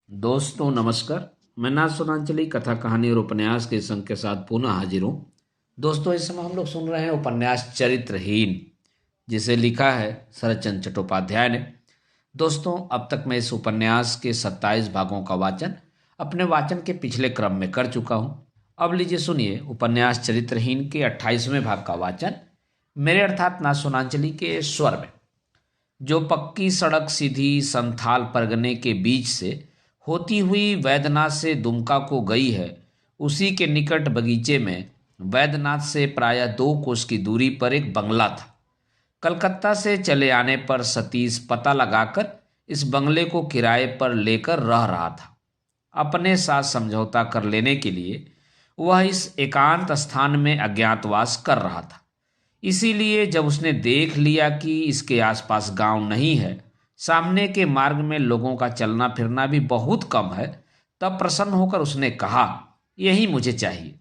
दोस्तों नमस्कार। मैं नाथ सुनांचली कथा कहानी और उपन्यास के संग के साथ पुनः हाजिर हूँ। दोस्तों इस समय हम लोग सुन रहे हैं उपन्यास चरित्रहीन, जिसे लिखा है शरदचंद्र चट्टोपाध्याय ने। दोस्तों अब तक मैं इस उपन्यास के 27 भागों का वाचन अपने वाचन के पिछले क्रम में कर चुका हूँ। अब लीजिए सुनिए उपन्यास चरित्रहीन के 28वें भाग का वाचन मेरे अर्थात नाथ सुनांचली के स्वर में। जो पक्की सड़क सीधी संथाल परगने के बीच से होती हुई वैद्यनाथ से दुमका को गई है, उसी के निकट बगीचे में वैद्यनाथ से प्रायः 2 कोस की दूरी पर एक बंगला था। कलकत्ता से चले आने पर सतीश पता लगाकर इस बंगले को किराए पर लेकर रह रहा था। अपने साथ समझौता कर लेने के लिए वह इस एकांत स्थान में अज्ञातवास कर रहा था। इसीलिए जब उसने देख लिया कि इसके आसपास गांव नहीं है, सामने के मार्ग में लोगों का चलना फिरना भी बहुत कम है, तब प्रसन्न होकर उसने कहा, यही मुझे चाहिए।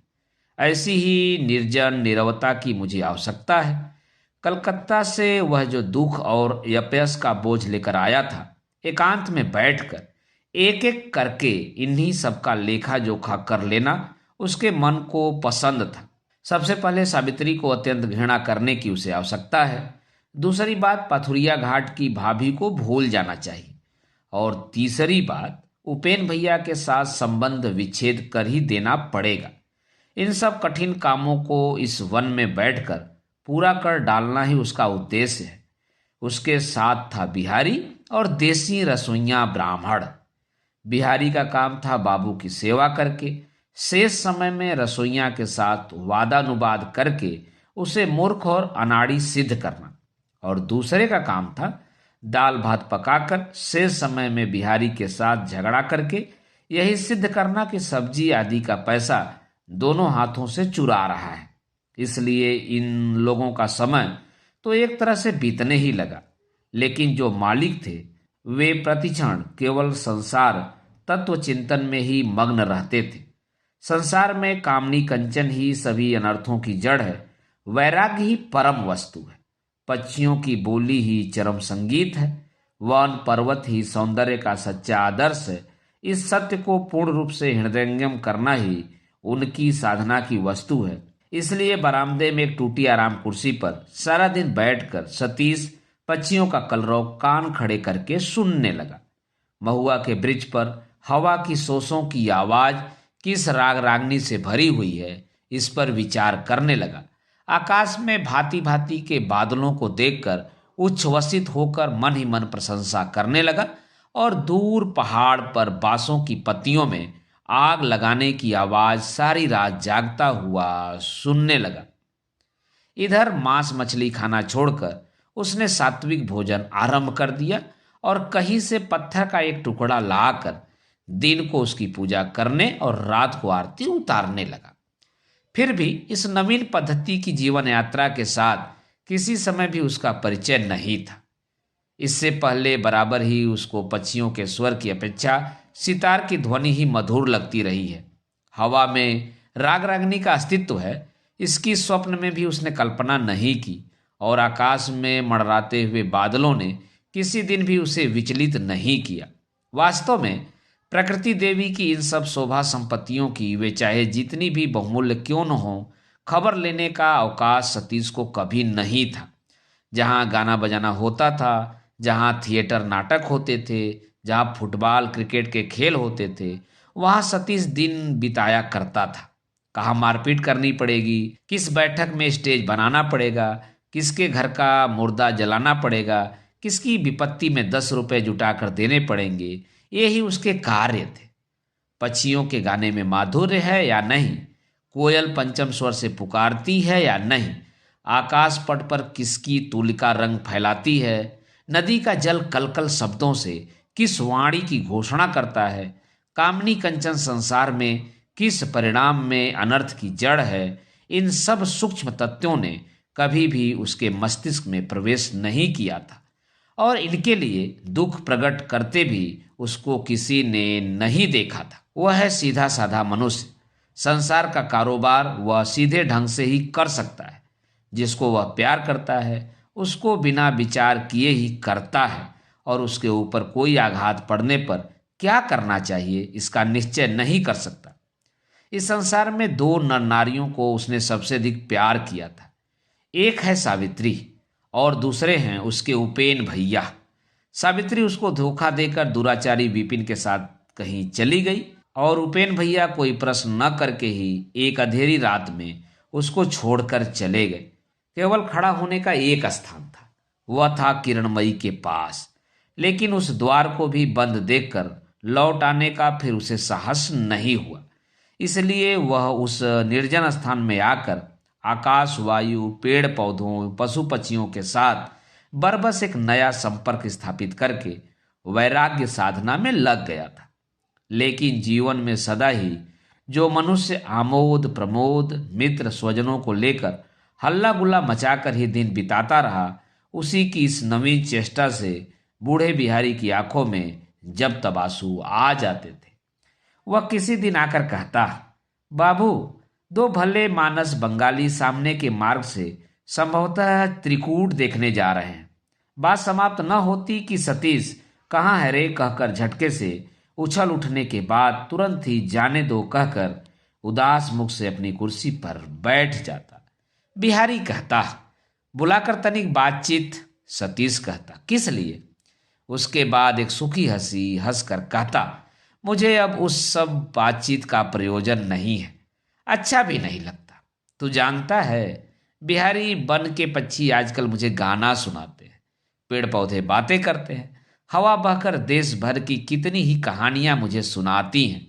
ऐसी ही निर्जन नीरवता की मुझे आवश्यकता है। कलकत्ता से वह जो दुख और यपयस का बोझ लेकर आया था, एकांत में बैठकर एक एक करके इन्हीं सबका लेखा जोखा कर लेना उसके मन को पसंद था। सबसे पहले सावित्री को अत्यंत घृणा करने की उसे आवश्यकता है। दूसरी बात, पथुरिया घाट की भाभी को भूल जाना चाहिए। और तीसरी बात, उपेन भैया के साथ संबंध विच्छेद कर ही देना पड़ेगा। इन सब कठिन कामों को इस वन में बैठकर पूरा कर डालना ही उसका उद्देश्य है। उसके साथ था बिहारी और देसी रसोइया ब्राह्मण। बिहारी का काम था बाबू की सेवा करके शेष समय में रसोइया के साथ वादानुवाद करके उसे मूर्ख और अनाड़ी सिद्ध करना, और दूसरे का काम था दाल भात पकाकर शेष समय में बिहारी के साथ झगड़ा करके यही सिद्ध करना कि सब्जी आदि का पैसा दोनों हाथों से चुरा रहा है। इसलिए इन लोगों का समय तो एक तरह से बीतने ही लगा, लेकिन जो मालिक थे वे प्रतिक्षण केवल संसार तत्व चिंतन में ही मग्न रहते थे। संसार में कामनी कंचन ही सभी अनर्थों की जड़ है, वैराग्य ही परम वस्तु है, पक्षियों की बोली ही चरम संगीत है, वन पर्वत ही सौंदर्य का सच्चा आदर्श है। इस सत्य को पूर्ण रूप से हृदयंगम करना ही उनकी साधना की वस्तु है। इसलिए बरामदे में एक टूटी आराम कुर्सी पर सारा दिन बैठकर सतीश पक्षियों का कलरव कान खड़े करके सुनने लगा। महुआ के वृक्ष पर हवा की सोसों की आवाज किस राग रागनी से भरी हुई है, इस पर विचार करने लगा। आकाश में भांति भांति के बादलों को देखकर उच्छ्वसित होकर मन ही मन प्रशंसा करने लगा, और दूर पहाड़ पर बांसों की पत्तियों में आग लगाने की आवाज सारी रात जागता हुआ सुनने लगा। इधर मांस मछली खाना छोड़कर उसने सात्विक भोजन आरंभ कर दिया, और कहीं से पत्थर का एक टुकड़ा लाकर दिन को उसकी पूजा करने और रात को आरती उतारने लगा। फिर भी इस नवीन पद्धति की जीवन यात्रा के साथ किसी समय भी उसका परिचय नहीं था। इससे पहले बराबर ही उसको पक्षियों के स्वर की अपेक्षा सितार की ध्वनि ही मधुर लगती रही है। हवा में राग रागनी का अस्तित्व है, इसकी स्वप्न में भी उसने कल्पना नहीं की, और आकाश में मंडराते हुए बादलों ने किसी दिन भी उसे विचलित नहीं किया। वास्तव में प्रकृति देवी की इन सब शोभा संपत्तियों की वे चाहे जितनी भी बहुमूल्य क्यों न हो, खबर लेने का अवकाश सतीश को कभी नहीं था। जहाँ गाना बजाना होता था, जहाँ थिएटर नाटक होते थे, जहाँ फुटबॉल क्रिकेट के खेल होते थे, वहाँ सतीश दिन बिताया करता था। कहाँ मारपीट करनी पड़ेगी, किस बैठक में स्टेज बनाना पड़ेगा, किसके घर का मुर्दा जलाना पड़ेगा, किसकी विपत्ति में 10 रुपए जुटाकर देने पड़ेंगे, ये ही उसके कार्य थे। पक्षियों के गाने में माधुर्य है या नहीं, कोयल पंचम स्वर से पुकारती है या नहीं, आकाश पट पर किसकी तुलिका रंग फैलाती है, नदी का जल कलकल शब्दों से किस वाणी की घोषणा करता है, कामनी कंचन संसार में किस परिणाम में अनर्थ की जड़ है, इन सब सूक्ष्म तत्वों ने कभी भी उसके मस्तिष्क में प्रवेश नहीं किया था, और इनके लिए दुख प्रकट करते भी उसको किसी ने नहीं देखा था। वह है सीधा साधा मनुष्य। संसार का कारोबार वह सीधे ढंग से ही कर सकता है। जिसको वह प्यार करता है उसको बिना विचार किए ही करता है, और उसके ऊपर कोई आघात पड़ने पर क्या करना चाहिए इसका निश्चय नहीं कर सकता। इस संसार में दो नर नारियों को उसने सबसे अधिक प्यार किया था। एक है सावित्री और दूसरे हैं उसके उपेन भैया। सावित्री उसको धोखा देकर दुराचारी विपिन के साथ कहीं चली गई और उपेन भैया कोई प्रश्न न करके ही एक अंधेरी रात में उसको छोड़कर चले गए। केवल खड़ा होने का एक स्थान था, वह था किरणमयी के पास। लेकिन उस द्वार को भी बंद देखकर लौट आने का फिर उसे साहस नहीं हुआ। इसलिए वह उस निर्जन स्थान में आकर आकाश, वायु, पेड़ पौधों, पशु पक्षियों के साथ बरबस एक नया संपर्क स्थापित करके वैराग्य साधना में लग गया था। लेकिन जीवन में सदा ही जो मनुष्य आमोद प्रमोद मित्र स्वजनों को लेकर हल्ला गुल्ला मचाकर ही दिन बिताता रहा, उसी की इस नवीन चेष्टा से बूढ़े बिहारी की आंखों में जब तब आंसू आ जाते थे। वह किसी दिन आकर कहता, बाबू, दो भले मानस बंगाली सामने के मार्ग से संभवतः त्रिकूट देखने जा रहे हैं। बात समाप्त न होती कि सतीश कहाँ है रे कहकर झटके से उछल उठने के बाद तुरंत ही जाने दो कहकर उदास मुख से अपनी कुर्सी पर बैठ जाता। बिहारी कहता, बुलाकर तनिक बातचीत। सतीश कहता, किस लिए? उसके बाद एक सुखी हंसी हंसकर कहता, मुझे अब उस सब बातचीत का प्रयोजन नहीं है, अच्छा भी नहीं लगता। तू जानता है बिहारी, वन के पक्षी आजकल मुझे गाना सुनाते हैं, पेड़ पौधे बातें करते हैं, हवा बहकर देश भर की कितनी ही कहानियां मुझे सुनाती हैं।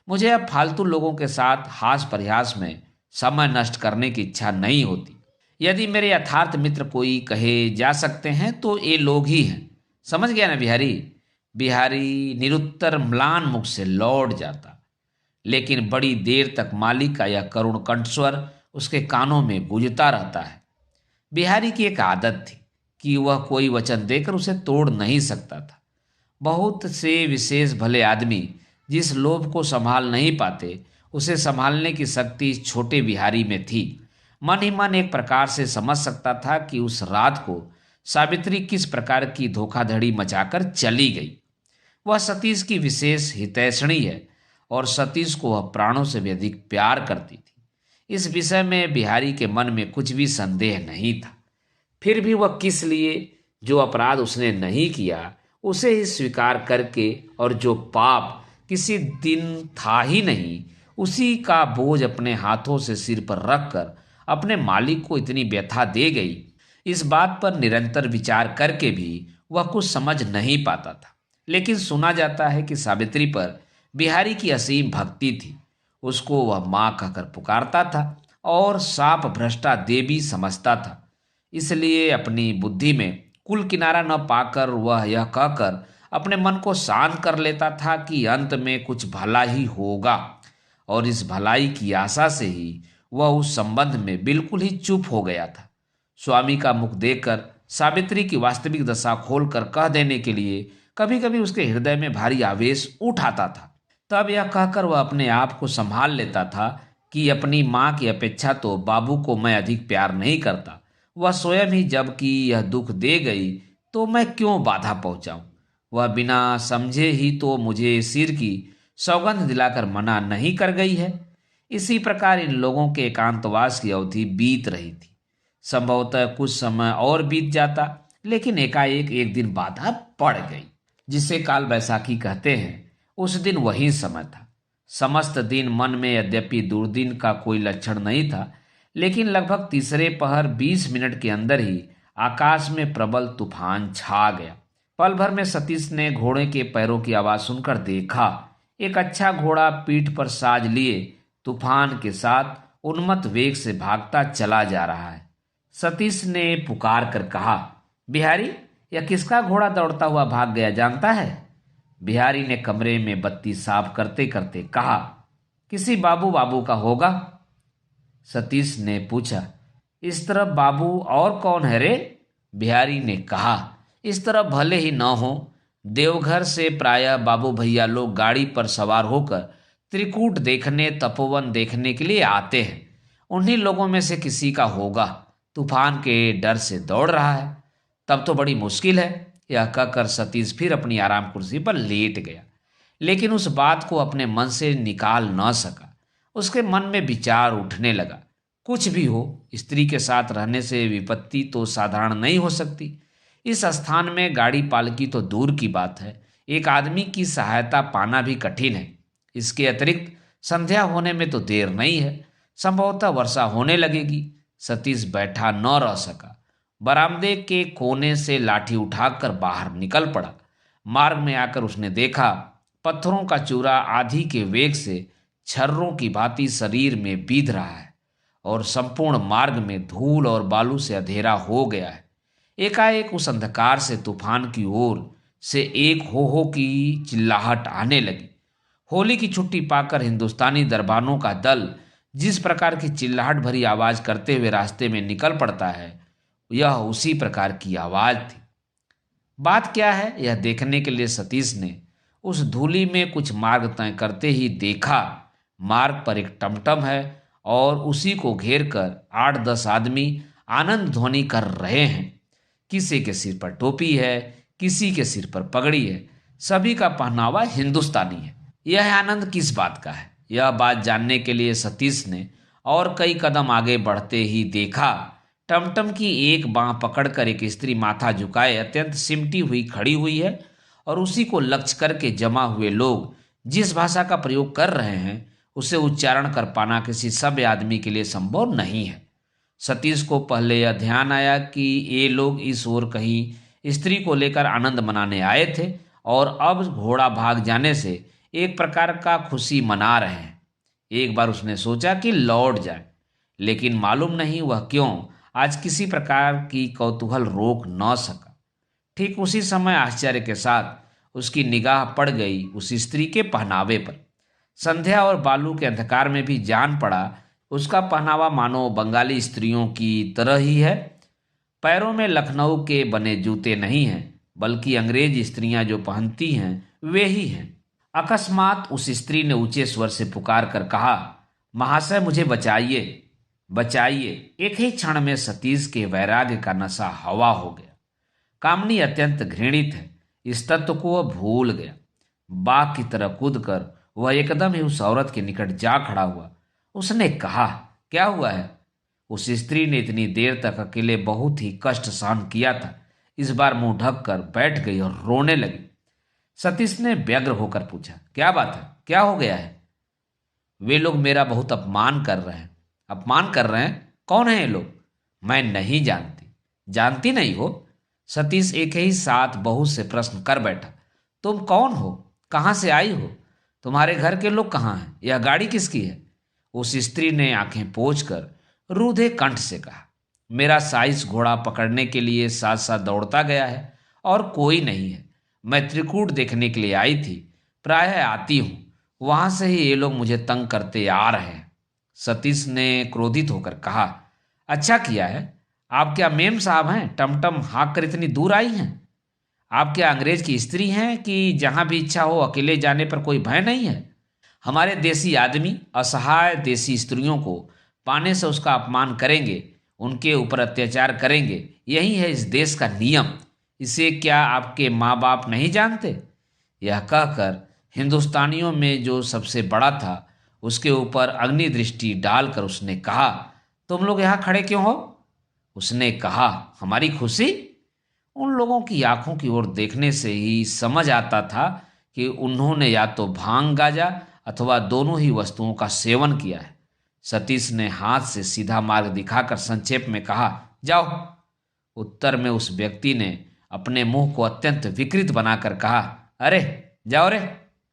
मुझे अब फालतू लोगों के साथ हास परिहास में समय नष्ट करने की इच्छा नहीं होती। यदि मेरे यथार्थ मित्र कोई कहे जा सकते हैं तो ये लोग ही हैं। समझ गया ना बिहारी? बिहारी निरुत्तर म्लान मुख से लौट जाता, लेकिन बड़ी देर तक मालिक का यह करुण कंठस्वर उसके कानों में गूंजता रहता है। बिहारी की एक आदत थी कि वह कोई वचन देकर उसे तोड़ नहीं सकता था। बहुत से विशेष भले आदमी जिस लोभ को संभाल नहीं पाते, उसे संभालने की शक्ति इस छोटे बिहारी में थी। मन ही मन एक प्रकार से समझ सकता था कि उस रात को सावित्री किस प्रकार की धोखाधड़ी मचाकर चली गई। वह सतीश की विशेष हितैषणी है और सतीश को वह प्राणों से भी अधिक प्यार करती थी। इस विषय में बिहारी के मन में कुछ भी संदेह नहीं था। फिर भी वह किस लिए, जो अपराध उसने नहीं किया उसे ही स्वीकार करके और जो पाप किसी दिन था ही नहीं उसी का बोझ अपने हाथों से सिर पर रखकर अपने मालिक को इतनी व्यथा दे गई, इस बात पर निरंतर विचार करके भी वह कुछ समझ नहीं पाता था। लेकिन सुना जाता है कि सावित्री पर बिहारी की असीम भक्ति थी। उसको वह माँ कहकर पुकारता था और साप भ्रष्टा देवी समझता था। इसलिए अपनी बुद्धि में कुल किनारा न पाकर वह यह कहकर अपने मन को शांत कर लेता था कि अंत में कुछ भला ही होगा, और इस भलाई की आशा से ही वह उस संबंध में बिल्कुल ही चुप हो गया था। स्वामी का मुख देखकर सावित्री की वास्तविक दशा खोलकर कह देने के लिए कभी कभी उसके हृदय में भारी आवेश उठ आता था। तब यह कहकर वह अपने आप को संभाल लेता था कि अपनी माँ की अपेक्षा तो बाबू को मैं अधिक प्यार नहीं करता। वह स्वयं ही जबकि यह दुख दे गई तो मैं क्यों बाधा पहुंचाऊं। वह बिना समझे ही तो मुझे सिर की सौगंध दिलाकर मना नहीं कर गई है। इसी प्रकार इन लोगों के एकांतवास की अवधि बीत रही थी। संभवतः कुछ समय और बीत जाता, लेकिन एकाएक एक दिन बाधा पड़ गई, जिसे काल बैसाखी कहते हैं। उस दिन वही समय था। समस्त दिन मन में यद्यपि दुर्दिन का कोई लक्षण नहीं था, लेकिन लगभग तीसरे पहर 20 मिनट के अंदर ही आकाश में प्रबल तूफान छा गया। पल भर में सतीश ने घोड़े के पैरों की आवाज सुनकर देखा। एक अच्छा घोड़ा पीठ पर साज लिए तूफान के साथ उन्मत्त वेग से भागता चला जा रहा है। सतीश ने पुकार कर कहा, बिहारी, यह किसका घोड़ा दौड़ता हुआ भाग गया जानता है? बिहारी ने कमरे में बत्ती साफ करते करते कहा, किसी बाबू बाबू का होगा। सतीश ने पूछा, इस तरफ बाबू और कौन है रे? बिहारी ने कहा, इस तरफ भले ही न हो, देवघर से प्रायः बाबू भैया लोग गाड़ी पर सवार होकर त्रिकूट देखने, तपोवन देखने के लिए आते हैं। उन्हीं लोगों में से किसी का होगा। तूफान के डर से दौड़ रहा है। तब तो बड़ी मुश्किल है। यह कहकर सतीश फिर अपनी आराम कुर्सी पर लेट गया। लेकिन उस बात को अपने मन से निकाल न सका। उसके मन में विचार उठने लगा, कुछ भी हो, स्त्री के साथ रहने से विपत्ति तो साधारण नहीं हो सकती। इस स्थान में गाड़ी पालकी तो दूर की बात है, एक आदमी की सहायता पाना भी कठिन है। इसके अतिरिक्त संध्या होने में तो देर नहीं है, संभवतः वर्षा होने लगेगी। सतीश बैठा न रह सका, बरामदे के कोने से लाठी उठाकर बाहर निकल पड़ा। मार्ग में आकर उसने देखा, पत्थरों का चूरा आंधी के वेग से छर्रों की भांति शरीर में बीध रहा है और संपूर्ण मार्ग में धूल और बालू से अंधेरा हो गया है। एकाएक उस अंधकार से तूफान की ओर से एक हो की चिल्लाहट आने लगी। होली की छुट्टी पाकर हिंदुस्तानी दरबानों का दल जिस प्रकार की चिल्लाहट भरी आवाज करते हुए रास्ते में निकल पड़ता है, यह उसी प्रकार की आवाज थी। बात क्या है, यह देखने के लिए सतीश ने उस धूली में कुछ मार्ग तय करते ही देखा। मार्ग पर एक टमटम है और उसी को घेर कर 8-10 आदमी आनंद ध्वनि कर रहे हैं। किसी के सिर पर टोपी है, किसी के सिर पर पगड़ी है, सभी का पहनावा हिंदुस्तानी है। यह आनंद किस बात का है, यह बात जानने के लिए सतीश ने और कई कदम आगे बढ़ते ही देखा। टमटम की एक बांह पकड़कर एक स्त्री माथा झुकाए अत्यंत सिमटी हुई खड़ी हुई है और उसी को लक्ष्य करके जमा हुए लोग जिस भाषा का प्रयोग कर रहे हैं उसे उच्चारण कर पाना किसी सभ्य आदमी के लिए संभव नहीं है। सतीश को पहले यह ध्यान आया कि ये लोग इस ओर कहीं स्त्री को लेकर आनंद मनाने आए थे और अब घोड़ा भाग जाने से एक प्रकार का खुशी मना रहे हैं। एक बार उसने सोचा कि लौट जाए, लेकिन मालूम नहीं वह क्यों आज किसी प्रकार की कौतूहल रोक न सका। ठीक उसी समय आश्चर्य के साथ उसकी निगाह पड़ गई उस स्त्री के पहनावे पर। संध्या और बालू के अंधकार में भी जान पड़ा उसका पहनावा मानो बंगाली स्त्रियों की तरह ही है। पैरों में लखनऊ के बने जूते नहीं हैं, बल्कि अंग्रेज स्त्रियां जो पहनती हैं वे ही हैं। अकस्मात उस स्त्री ने ऊंचे स्वर से पुकार कर कहा, महाशय मुझे बचाइए, बचाइए। एक ही क्षण में सतीश के वैराग्य का नशा हवा हो गया। कामनी अत्यंत घृणित है, इस तत्व को वह भूल गया। बाघ की तरह कूदकर वह एकदम ही उस औरत के निकट जा खड़ा हुआ। उसने कहा, क्या हुआ है? उस स्त्री ने इतनी देर तक अकेले बहुत ही कष्ट सहन किया था, इस बार मुंह ढक कर बैठ गई और रोने लगी। सतीश ने व्यग्र होकर पूछा, क्या बात है, क्या हो गया है? वे लोग मेरा बहुत अपमान कर रहे हैं। अपमान कर रहे हैं? कौन है ये लोग? मैं नहीं जानती। जानती नहीं हो? सतीश एक ही साथ बहुत से प्रश्न कर बैठा। तुम कौन हो? कहाँ से आई हो? तुम्हारे घर के लोग कहाँ हैं? यह गाड़ी किसकी है? उस स्त्री ने आंखें पोंछकर रूधे कंठ से कहा, मेरा साइस घोड़ा पकड़ने के लिए साथ साथ दौड़ता गया है और कोई नहीं है। मैं त्रिकूट देखने के लिए आई थी, प्रायः आती हूँ, वहां से ही ये लोग मुझे तंग करते आ रहे हैं। सतीश ने क्रोधित होकर कहा, अच्छा किया है। आप क्या मेम साहब हैं, टमटम हाँक कर इतनी दूर आई हैं? आप क्या अंग्रेज की स्त्री हैं कि जहां भी इच्छा हो अकेले जाने पर कोई भय नहीं है? हमारे देसी आदमी असहाय देसी स्त्रियों को पाने से उसका अपमान करेंगे, उनके ऊपर अत्याचार करेंगे, यही है इस देश का नियम। इसे क्या आपके माँ बाप नहीं जानते? यह कहकर हिंदुस्तानियों में जो सबसे बड़ा था उसके ऊपर अग्नि दृष्टि डालकर उसने कहा, तुम लोग यहाँ खड़े क्यों हो? उसने कहा, हमारी खुशी? उन लोगों की आंखों की ओर देखने से ही समझ आता था कि उन्होंने या तो भांग गाजा अथवा दोनों ही वस्तुओं का सेवन किया है। सतीश ने हाथ से सीधा मार्ग दिखाकर संक्षेप में कहा, जाओ। उत्तर में उस व्यक्ति ने अपने मुंह को अत्यंत विकृत बनाकर कहा, अरे जाओ रे।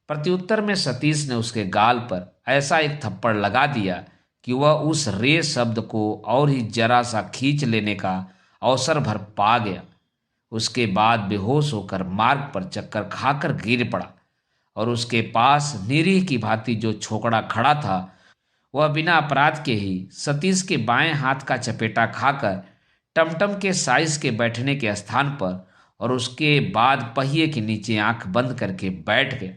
प्रत्युत्तर में सतीश ने उसके गाल पर ऐसा एक थप्पड़ लगा दिया कि वह उस रे शब्द को और ही जरा सा खींच लेने का अवसर भर पा गया। उसके बाद बेहोश होकर मार्ग पर चक्कर खाकर गिर पड़ा और उसके पास निरीह की भांति जो छोकरा खड़ा था वह बिना अपराध के ही सतीश के बाएं हाथ का चपेटा खाकर टमटम के साइज के बैठने के स्थान पर और उसके बाद पहिए के नीचे आंख बंद करके बैठ गया।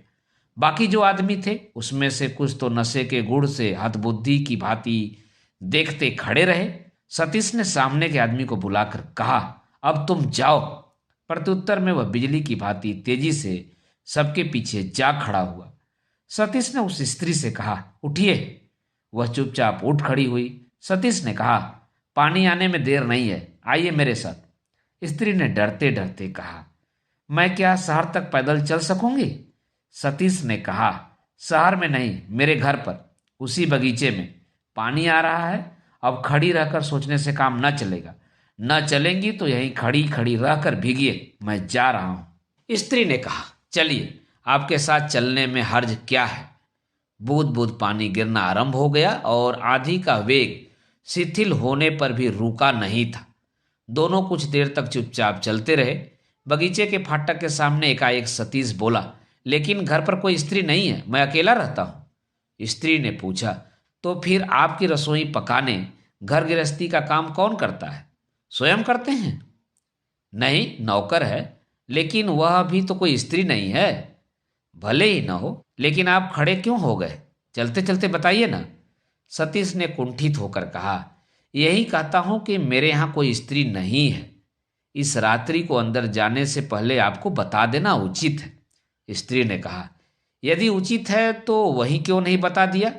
बाकी जो आदमी थे उसमें से कुछ तो नशे के गुड़ से हतबुद्धि की भांति देखते खड़े रहे। सतीश ने सामने के आदमी को बुलाकर कहा, अब तुम जाओ। प्रत्युत्तर में वह बिजली की भांति तेजी से सबके पीछे जा खड़ा हुआ। सतीश ने उस स्त्री से कहा, उठिए। वह चुपचाप उठ खड़ी हुई। सतीश ने कहा, पानी आने में देर नहीं है, आइए मेरे साथ। स्त्री ने डरते डरते कहा, मैं क्या शहर तक पैदल चल सकूंगी? सतीश ने कहा, शहर में नहीं, मेरे घर पर, उसी बगीचे में। पानी आ रहा है, अब खड़ी रहकर सोचने से काम न चलेगा। न चलेंगी तो यहीं खड़ी खड़ी रहकर भीगिए, मैं जा रहा हूं। स्त्री ने कहा, चलिए, आपके साथ चलने में हर्ज क्या है। बूंद बूंद पानी गिरना आरंभ हो गया और आंधी का वेग शिथिल होने पर भी रुका नहीं था। दोनों कुछ देर तक चुपचाप चलते रहे। बगीचे के फाटक के सामने एकाएक सतीश बोला, लेकिन घर पर कोई स्त्री नहीं है, मैं अकेला रहता हूं। स्त्री ने पूछा, तो फिर आपकी रसोई पकाने, घर गृहस्थी का काम कौन करता है? स्वयं करते हैं? नहीं, नौकर है, लेकिन वह भी तो कोई स्त्री नहीं है। भले ही न हो, लेकिन आप खड़े क्यों हो गए? चलते चलते बताइए ना। सतीश ने कुंठित होकर कहा, यही कहता हूं कि मेरे यहां कोई स्त्री नहीं है। इस रात्रि को अंदर जाने से पहले आपको बता देना उचित है। स्त्री ने कहा, यदि उचित है तो वही क्यों नहीं बता दिया?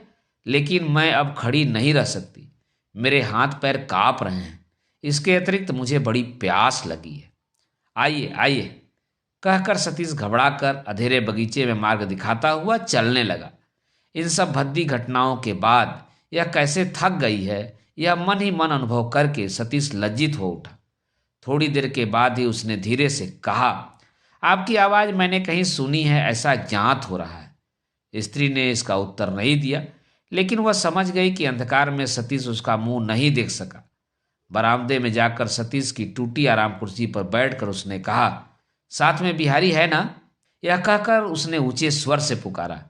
लेकिन मैं अब खड़ी नहीं रह सकती, मेरे हाथ पैर कांप रहे हैं। इसके अतिरिक्त मुझे बड़ी प्यास लगी है। आइए आइए, कहकर सतीश घबराकर अंधेरे बगीचे में मार्ग दिखाता हुआ चलने लगा। इन सब भद्दी घटनाओं के बाद यह कैसे थक गई है, यह मन ही मन अनुभव करके सतीश लज्जित हो उठा। थोड़ी देर के बाद ही उसने धीरे से कहा, आपकी आवाज़ मैंने कहीं सुनी है, ऐसा ज्ञात हो रहा है। स्त्री ने इसका उत्तर नहीं दिया, लेकिन वह समझ गई कि अंधकार में सतीश उसका मुंह नहीं देख सका। बरामदे में जाकर सतीश की टूटी आराम कुर्सी पर बैठकर उसने कहा, साथ में बिहारी है ना? यह कहकर उसने ऊंचे स्वर से पुकारा,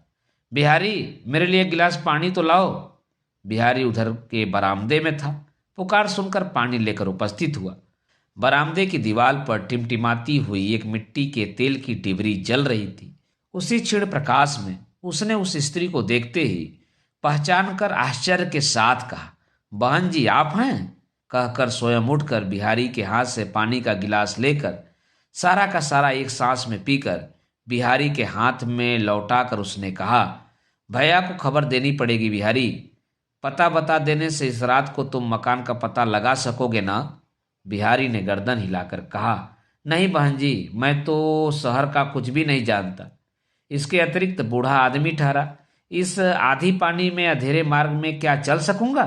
बिहारी, मेरे लिए एक गिलास पानी तो लाओ। बिहारी उधर के बरामदे में था। पुकार सुनकर पानी लेकर उपस्थित हुआ। बरामदे की दीवार पर टिमटिमाती हुई एक मिट्टी के तेल की डिबरी जल रही थी। उसी क्षीण प्रकाश में उसने उस स्त्री को देखते ही पहचान कर आश्चर्य के साथ कहा, बहन जी आप हैं? कहकर स्वयं उठकर बिहारी के हाथ से पानी का गिलास लेकर सारा का सारा एक सांस में पीकर बिहारी के हाथ में लौटाकर उसने कहा, भैया को खबर देनी पड़ेगी बिहारी। पता बता देने से इस रात को तुम मकान का पता लगा सकोगे ना? बिहारी ने गर्दन हिलाकर कहा, नहीं बहन जी, मैं तो शहर का कुछ भी नहीं जानता। इसके अतिरिक्त बूढ़ा आदमी ठहरा, इस आधी पानी में अंधेरे मार्ग में क्या चल सकूंगा?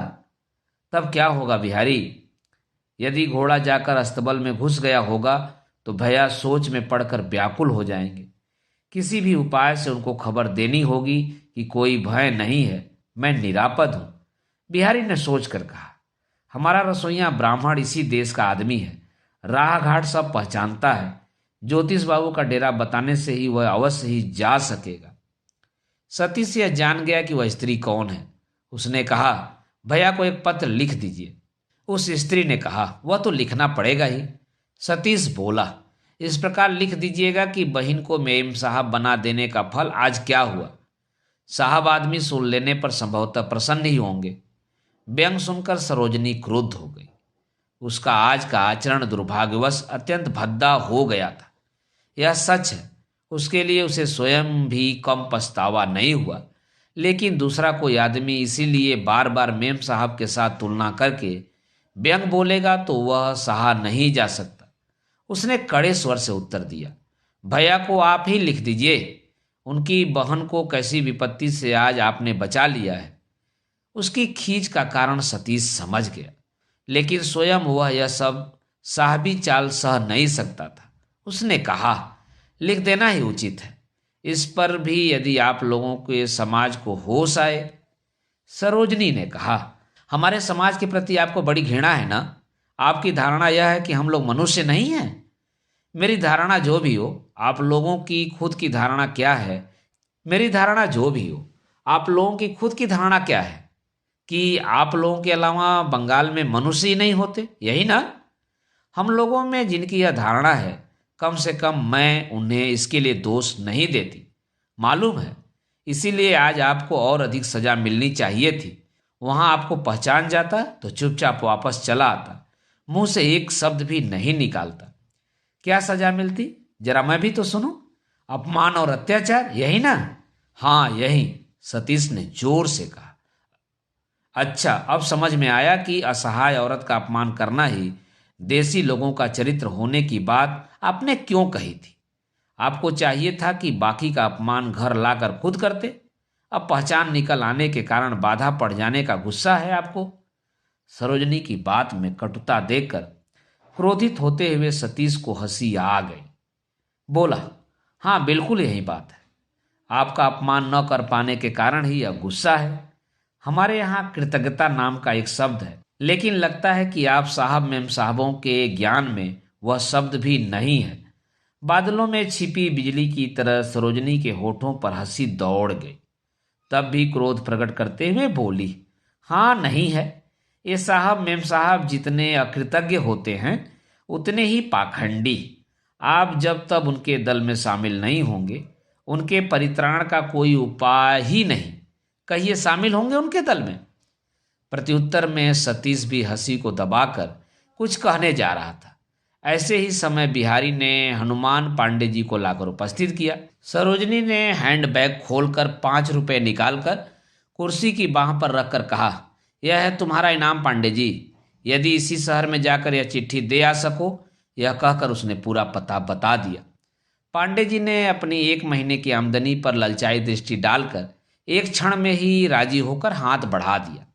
तब क्या होगा बिहारी? यदि घोड़ा जाकर अस्तबल में घुस गया होगा तो भैया सोच में पड़कर व्याकुल हो जाएंगे। किसी भी उपाय से उनको खबर देनी होगी कि कोई भय नहीं है, मैं निरापद हूं। बिहारी ने सोच कर कहा, हमारा रसोइया ब्राह्मण इसी देश का आदमी है, राह घाट सब पहचानता है। ज्योतिष बाबू का डेरा बताने से ही वह अवश्य ही जा सकेगा। सतीश यह जान गया कि वह स्त्री कौन है। उसने कहा, भैया को एक पत्र लिख दीजिए। उस स्त्री ने कहा, वह तो लिखना पड़ेगा ही। सतीश बोला, इस प्रकार लिख दीजिएगा कि बहन को मेम साहब बना देने का फल आज क्या हुआ। साहब आदमी सुन लेने पर संभवतः प्रसन्न ही होंगे। व्यंग सुनकर सरोजनी क्रुद्ध हो गई। उसका आज का आचरण दुर्भाग्यवश अत्यंत भद्दा हो गया था, यह सच है। उसके लिए उसे स्वयं भी कम पछतावा नहीं हुआ, लेकिन दूसरा कोई आदमी इसीलिए बार बार मेम साहब के साथ तुलना करके व्यंग बोलेगा तो वह सहा नहीं जा सकता। उसने कड़े स्वर से उत्तर दिया, भैया को आप ही लिख दीजिए। उनकी बहन को कैसी विपत्ति से आज आपने बचा लिया है। उसकी खींच का कारण सतीश समझ गया, लेकिन स्वयं वह यह सब साहबी चाल सह नहीं सकता था। उसने कहा, लिख देना ही उचित है। इस पर भी यदि आप लोगों के समाज को होश आए। सरोजनी ने कहा, हमारे समाज के प्रति आपको बड़ी घृणा है ना? आपकी धारणा यह है कि हम लोग मनुष्य नहीं हैं। मेरी धारणा जो भी हो, आप लोगों की खुद की धारणा क्या है? मेरी धारणा जो भी हो, आप लोगों की खुद की धारणा क्या है? कि आप लोगों के अलावा बंगाल में मनुष्य ही नहीं होते, यही ना? हम लोगों में जिनकी यह धारणा है, कम से कम मैं उन्हें इसके लिए दोष नहीं देती। मालूम है, इसीलिए आज आपको और अधिक सजा मिलनी चाहिए थी। वहां आपको पहचान जाता तो चुपचाप वापस चला आता, मुंह से एक शब्द भी नहीं निकालता। क्या सजा मिलती, जरा मैं भी तो सुनो। अपमान और अत्याचार, यही ना? हाँ यही, सतीश ने जोर से कहा। अच्छा, अब समझ में आया कि असहाय औरत का अपमान करना ही देसी लोगों का चरित्र होने की बात आपने क्यों कही थी। आपको चाहिए था कि बाकी का अपमान घर लाकर खुद करते। अब पहचान निकल आने के कारण बाधा पड़ जाने का गुस्सा है आपको। सरोजनी की बात में कटुता देखकर क्रोधित होते हुए सतीश को हंसी आ गई। बोला, हाँ बिल्कुल यही बात है। आपका अपमान न कर पाने के कारण ही यह गुस्सा है। हमारे यहाँ कृतज्ञता नाम का एक शब्द है, लेकिन लगता है कि आप साहब मेम साहबों के ज्ञान में वह शब्द भी नहीं है। बादलों में छिपी बिजली की तरह सरोजनी के होठों पर हंसी दौड़ गई। तब भी क्रोध प्रकट करते हुए बोली, हाँ नहीं है। ये साहब मेम साहब जितने अकृतज्ञ होते हैं उतने ही पाखंडी। आप जब तब उनके दल में शामिल नहीं होंगे, उनके परित्राण का कोई उपाय ही नहीं। कहिए शामिल होंगे उनके दल में? प्रत्युत्तर में सतीश भी हंसी को दबाकर कुछ कहने जा रहा था। ऐसे ही समय बिहारी ने हनुमान पांडे जी को लाकर उपस्थित किया। सरोजनी ने हैंडबैग खोलकर 5 रुपए निकालकर कुर्सी की बाह पर रखकर कहा, यह है तुम्हारा इनाम पांडे जी। यदि इसी शहर में जाकर यह चिट्ठी दे आ सको। यह कहकर उसने पूरा पता बता दिया। पांडे जी ने अपनी 1 महीने की आमदनी पर ललचाई दृष्टि डालकर एक क्षण में ही राजी होकर हाथ बढ़ा दिया।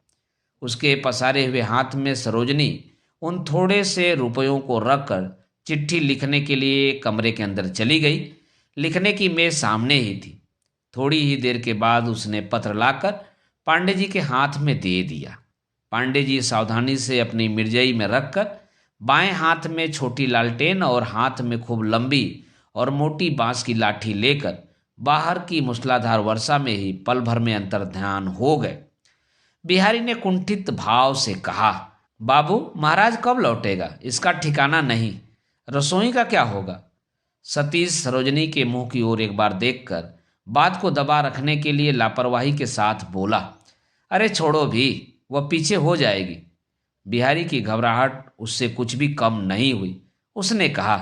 उसके पसारे हुए हाथ में सरोजनी उन थोड़े से रुपयों को रखकर चिट्ठी लिखने के लिए कमरे के अंदर चली गई। लिखने की मेज सामने ही थी। थोड़ी ही देर के बाद उसने पत्र लाकर पांडे जी के हाथ में दे दिया। पांडे जी सावधानी से अपनी मिर्जई में रखकर बाएं हाथ में छोटी लालटेन और हाथ में खूब लंबी और मोटी बांस की लाठी लेकर बाहर की मूसलाधार वर्षा में ही पल भर में अंतर्ध्यान हो गए। बिहारी ने कुंठित भाव से कहा, बाबू महाराज कब लौटेगा? इसका ठिकाना नहीं। रसोई का क्या होगा? सतीश सरोजनी के मुंह की ओर एक बार देखकर बात को दबा रखने के लिए लापरवाही के साथ बोला, अरे छोड़ो भी, वह पीछे हो जाएगी। बिहारी की घबराहट उससे कुछ भी कम नहीं हुई। उसने कहा,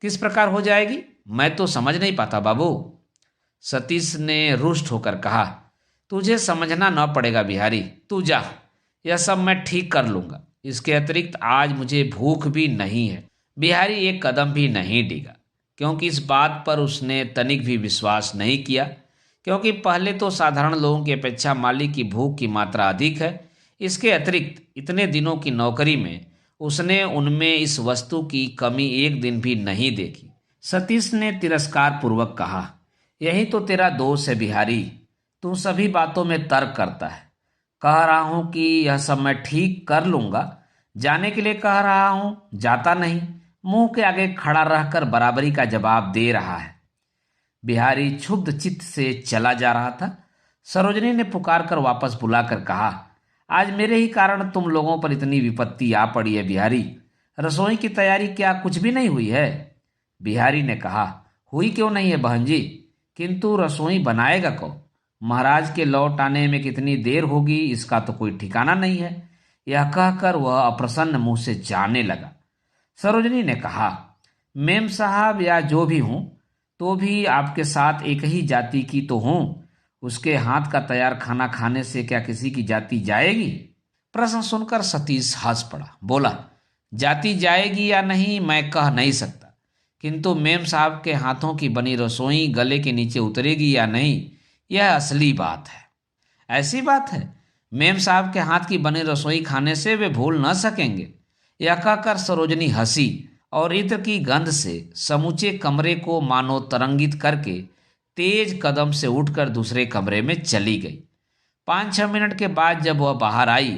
किस प्रकार हो जाएगी? मैं तो समझ नहीं पाता बाबू। सतीश ने रुष्ट होकर कहा, तुझे समझना न पड़ेगा बिहारी, तू जा, यह सब मैं ठीक कर लूंगा। इसके अतिरिक्त आज मुझे भूख भी नहीं है। बिहारी एक कदम भी नहीं डिगा, क्योंकि इस बात पर उसने तनिक भी विश्वास नहीं किया। क्योंकि पहले तो साधारण लोगों की अपेक्षा मालिक की भूख की मात्रा अधिक है। इसके अतिरिक्त इतने दिनों की नौकरी में उसने उनमें इस वस्तु की कमी एक दिन भी नहीं देखी। सतीश ने तिरस्कार पूर्वक कहा, यही तो तेरा दोष है बिहारी, तू सभी बातों में तर्क करता है। कह रहा हूं कि यह सब मैं ठीक कर लूंगा, जाने के लिए कह रहा हूं, जाता नहीं, मुंह के आगे खड़ा रहकर बराबरी का जवाब दे रहा है। बिहारी क्षुब्ध चित्त से चला जा रहा था। सरोजनी ने पुकार कर वापस बुलाकर कहा, आज मेरे ही कारण तुम लोगों पर इतनी विपत्ति आ पड़ी है बिहारी। रसोई की तैयारी क्या कुछ भी नहीं हुई है? बिहारी ने कहा, हुई क्यों नहीं है बहन जी, किंतु रसोई बनाएगा कौन? महाराज के लौट आने में कितनी देर होगी इसका तो कोई ठिकाना नहीं है। यह कहकर वह अप्रसन्न मुंह से जाने लगा। सरोजनी ने कहा, मेम साहब या जो भी हूं, तो भी आपके साथ एक ही जाति की तो हूं। उसके हाथ का तैयार खाना खाने से क्या किसी की जाति जाएगी? प्रश्न सुनकर सतीश हंस पड़ा। बोला, जाति जाएगी या नहीं मैं कह नहीं सकता, किंतु मेम साहब के हाथों की बनी रसोई गले के नीचे उतरेगी या नहीं, यह असली बात है। ऐसी बात है, मेम साहब के हाथ की बनी रसोई खाने से वे भूल न सकेंगे। यह कहकर सरोजनी हंसी और इत्र की गंध से समूचे कमरे को मानो तरंगित करके तेज कदम से उठकर दूसरे कमरे में चली गई। 5-6 मिनट के बाद जब वह बाहर आई,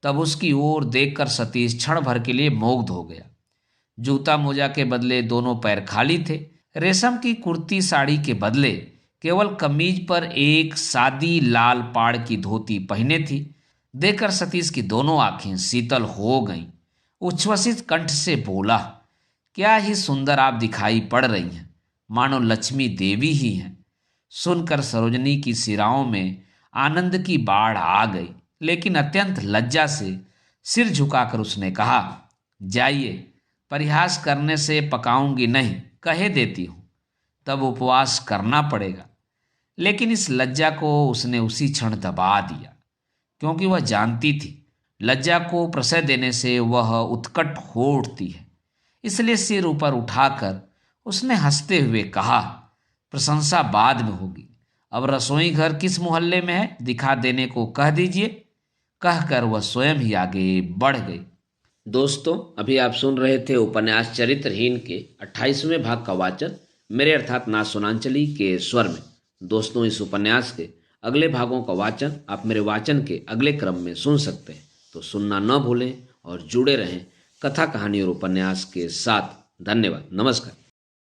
तब उसकी ओर देखकर सतीश क्षण भर के लिए मुग्ध हो गया। जूता मोजा के बदले दोनों पैर खाली थे। रेशम की कुर्ती साड़ी के बदले केवल कमीज पर एक सादी लाल पाड़ की धोती पहने थी। देखकर सतीश की दोनों आंखें शीतल हो गईं। उच्छ्वसित कंठ से बोला, क्या ही सुंदर आप दिखाई पड़ रही हैं, मानो लक्ष्मी देवी ही हैं। सुनकर सरोजनी की सिराओं में आनंद की बाढ़ आ गई, लेकिन अत्यंत लज्जा से सिर झुकाकर उसने कहा, जाइए, परिहास करने से पकाऊंगी नहीं, कहे देती हूं। तब उपवास करना पड़ेगा। लेकिन इस लज्जा को उसने उसी क्षण दबा दिया, क्योंकि वह जानती थी लज्जा को प्रशय देने से वह उत्कट हो उठती है। इसलिए सिर ऊपर उठाकर उसने हंसते हुए कहा, प्रशंसा बाद में होगी, अब रसोई घर किस मोहल्ले में है दिखा देने को कह दीजिए। कहकर वह स्वयं ही आगे बढ़ गई। दोस्तों, अभी आप सुन रहे थे उपन्यास चरित्रहीन के 28वें भाग का वाचन मेरे अर्थात नाथ सोनांचली के स्वर में। दोस्तों, इस उपन्यास के अगले भागों का वाचन आप मेरे वाचन के अगले क्रम में सुन सकते हैं, तो सुनना न भूलें और जुड़े रहें कथा कहानी और उपन्यास के साथ। धन्यवाद। नमस्कार।